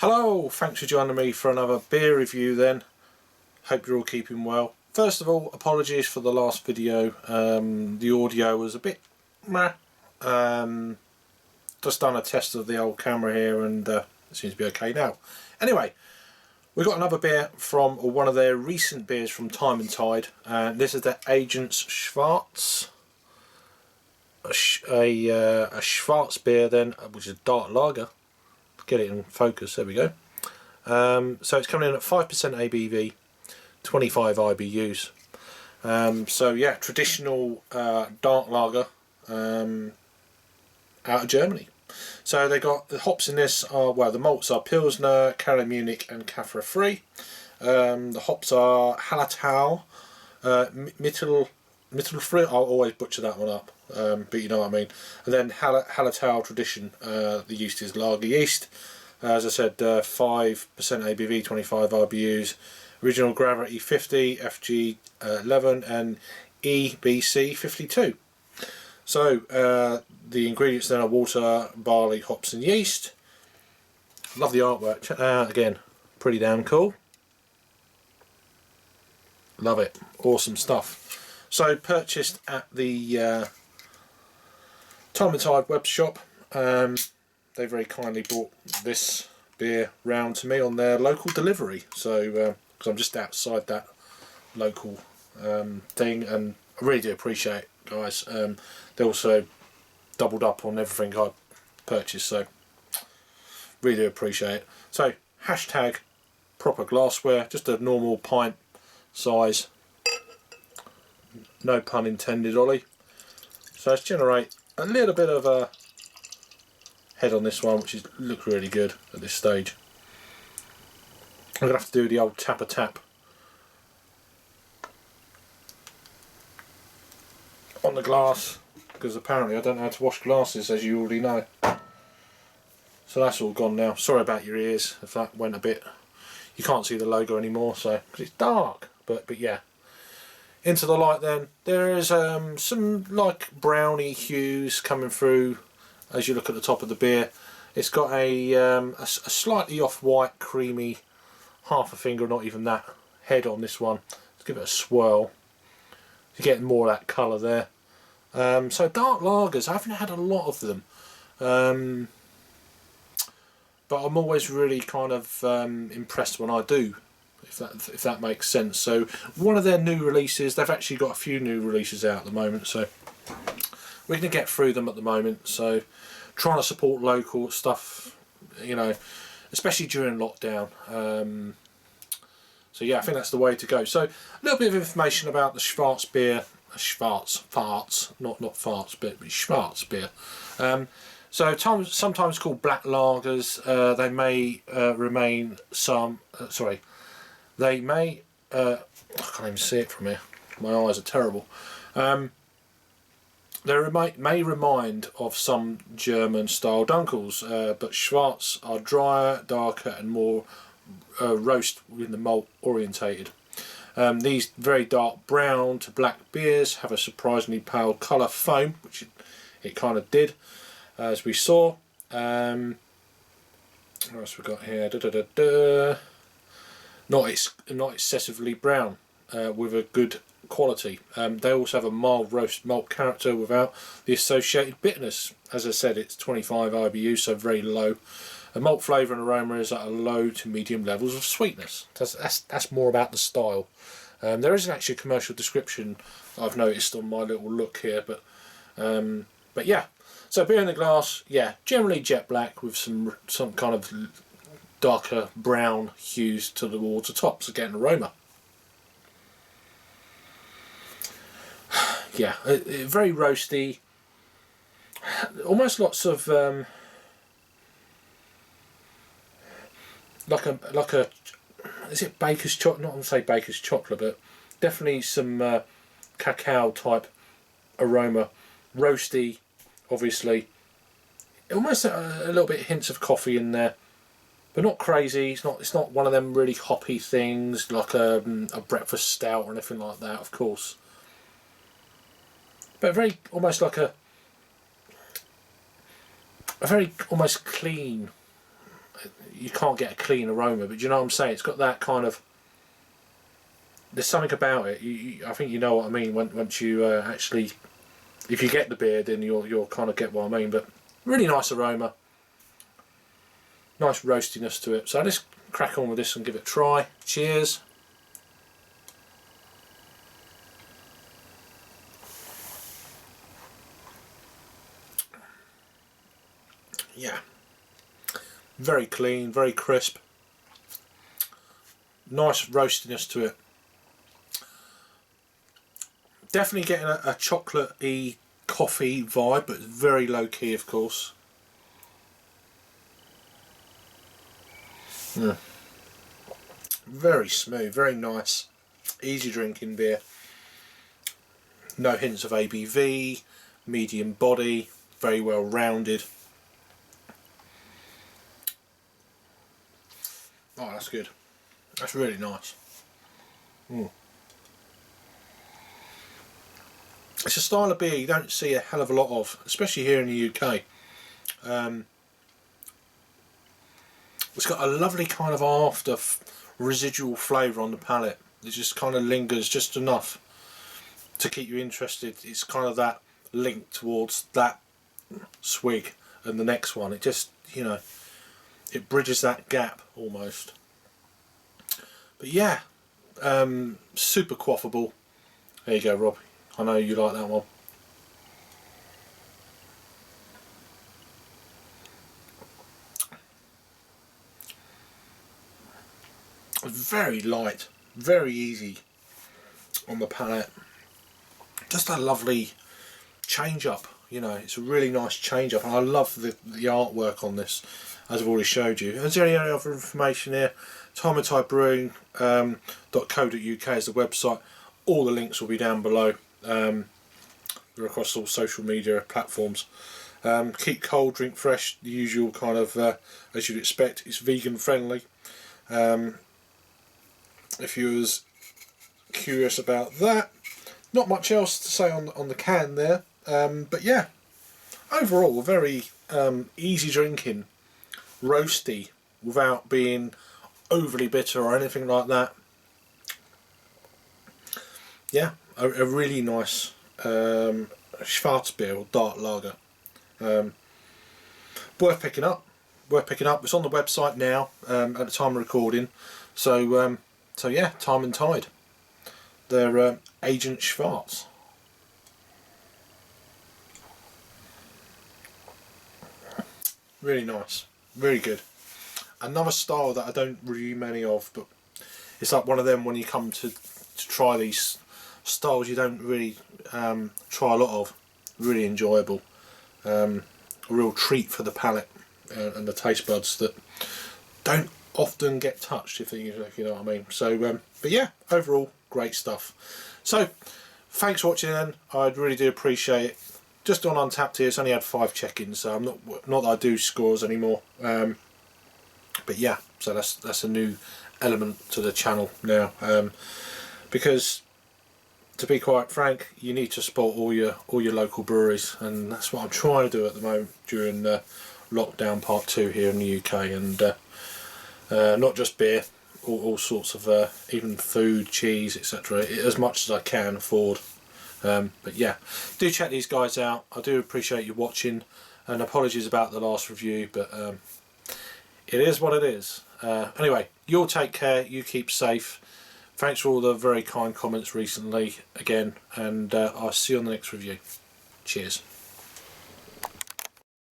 Hello, thanks for joining me for another beer review then. Hope you're all keeping well. First of all, apologies for the last video. The audio was a bit meh. Just done a test of the old camera here and it seems to be okay now. Anyway, we've got another beer from one of their recent beers from Time and Tide. This is the Agent's Schwartz. A Schwarzbier then, which is a dark lager. Get it in focus, there we go. So it's coming in at 5% ABV, 25 IBUs. So yeah, traditional dark lager out of Germany. So they got the hops in this are, well, the malts are Pilsner, Caramunich and Carafa free. The hops are Hallertauer Mittlefruh. I'll always butcher that one up, but you know what I mean. And then Hallertauer Tradition, the yeast is lager yeast. As I said, 5% ABV, 25 IBUs. Original gravity 50, FG 11, and EBC 52. So the ingredients then are water, barley, hops, and yeast. Love the artwork. Check that out again. Pretty damn cool. Love it. Awesome stuff. So purchased at the Time and Tide web shop. They very kindly brought this beer round to me on their local delivery. So because I'm just outside that local thing, and I really do appreciate it, guys. They also doubled up on everything I purchased, so really do appreciate it. So hashtag proper glassware, just a normal pint size. No pun intended, Ollie. So let's generate a little bit of a head on this one, which looks really good at this stage. I'm going to have to do the old tap on the glass, because apparently I don't know how to wash glasses, as you already know. So that's all gone now. Sorry about your ears if that went a bit. You can't see the logo anymore, so because it's dark. But yeah. Into the light then. There is some like browny hues coming through as you look at the top of the beer. It's got a slightly off-white, creamy, half a finger, not even that, head on this one. Let's give it a swirl. You're getting more of that colour there. So dark lagers, I haven't had a lot of them. But I'm always really kind of impressed when I do, if that makes sense. So one of their new releases, they've actually got a few new releases out at the moment, so we're going to get through them at the moment. So trying to support local stuff, you know, especially during lockdown. So yeah, I think that's the way to go. So a little bit of information about the Schwarzbier, not farts, but Schwarzbier. So sometimes called black lagers. They may remain some. They may. I can't even see it from here. My eyes are terrible. They may remind of some German style Dunkels, but Schwartz are drier, darker, and more roast in the malt orientated. These very dark brown to black beers have a surprisingly pale colour foam, which it kind of did, as we saw. What else we got here? Not excessively brown, with a good quality. They also have a mild roast malt character without the associated bitterness. As I said, it's 25 IBU, so very low. A malt flavour and aroma is at a low to medium levels of sweetness. That's more about the style. There isn't actually a commercial description I've noticed on my little look here, but yeah. So beer in the glass, yeah, generally jet black with some kind of darker brown hues towards the top, so getting aroma. Yeah, very roasty. Almost lots of like a is it baker's chocolate? Not to say baker's chocolate, but definitely some cacao type aroma. Roasty, obviously. Almost a little bit hints of coffee in there, but not crazy. It's not one of them really hoppy things like a breakfast stout or anything like that, of course. But very almost like a very almost clean you can't get a clean aroma, but do you know what I'm saying? It's got that kind of, there's something about it. I think you know what I mean once you actually, if you get the beer, then you'll kind of get what I mean. But really nice aroma, nice roastiness to it. So let's crack on with this and give it a try. Cheers. Yeah, very clean, very crisp, nice roastiness to it. Definitely getting a chocolate-y coffee vibe, but very low key, of course. Very smooth, very nice, easy drinking beer. No hints of ABV, medium body, very well rounded. Oh, that's good. That's really nice. It's a style of beer you don't see a hell of a lot of, especially here in the UK. It's got a lovely kind of after residual flavour on the palate. It just kind of lingers just enough to keep you interested. It's kind of that link towards that swig and the next one. It just, you know, it bridges that gap almost. But yeah, super quaffable. There you go, Rob. I know you like that one. Very light, very easy on the palate. Just a lovely change up, you know, it's a really nice change up, and I love the artwork on this, as I've already showed you. Is there any other information here? Hallertauer.co.uk is the website. All the links will be down below. They're across all social media platforms. Keep cold, drink fresh, the usual kind of, as you'd expect. It's vegan friendly. If you was curious about that, not much else to say on the can there. But yeah, overall very easy drinking, roasty, without being overly bitter or anything like that. Yeah, a really nice Schwarzbier or dark lager. Worth picking up. It's on the website now at the time of recording. So yeah, Time and Tide. They're Agent Schwartz. Really nice, really good. Another style that I don't review many of, but it's like one of them when you come to try these styles you don't really try a lot of. Really enjoyable. A real treat for the palate and the taste buds that don't often get touched, if you know what I mean. So but yeah, overall great stuff. So thanks for watching then. I'd really do appreciate it. Just on Untapped here, it's only had 5 check-ins, so I'm not that I do scores anymore. But yeah, so that's a new element to the channel now, because to be quite frank, you need to support all your local breweries, and that's what I'm trying to do at the moment during lockdown part 2 here in the UK, and not just beer, all sorts of even food, cheese, etc. as much as I can afford. But yeah, do check these guys out. I do appreciate you watching, and apologies about the last review, but it is what it is. Anyway, you'll take care, you keep safe. Thanks for all the very kind comments recently again, and I'll see you on the next review. Cheers.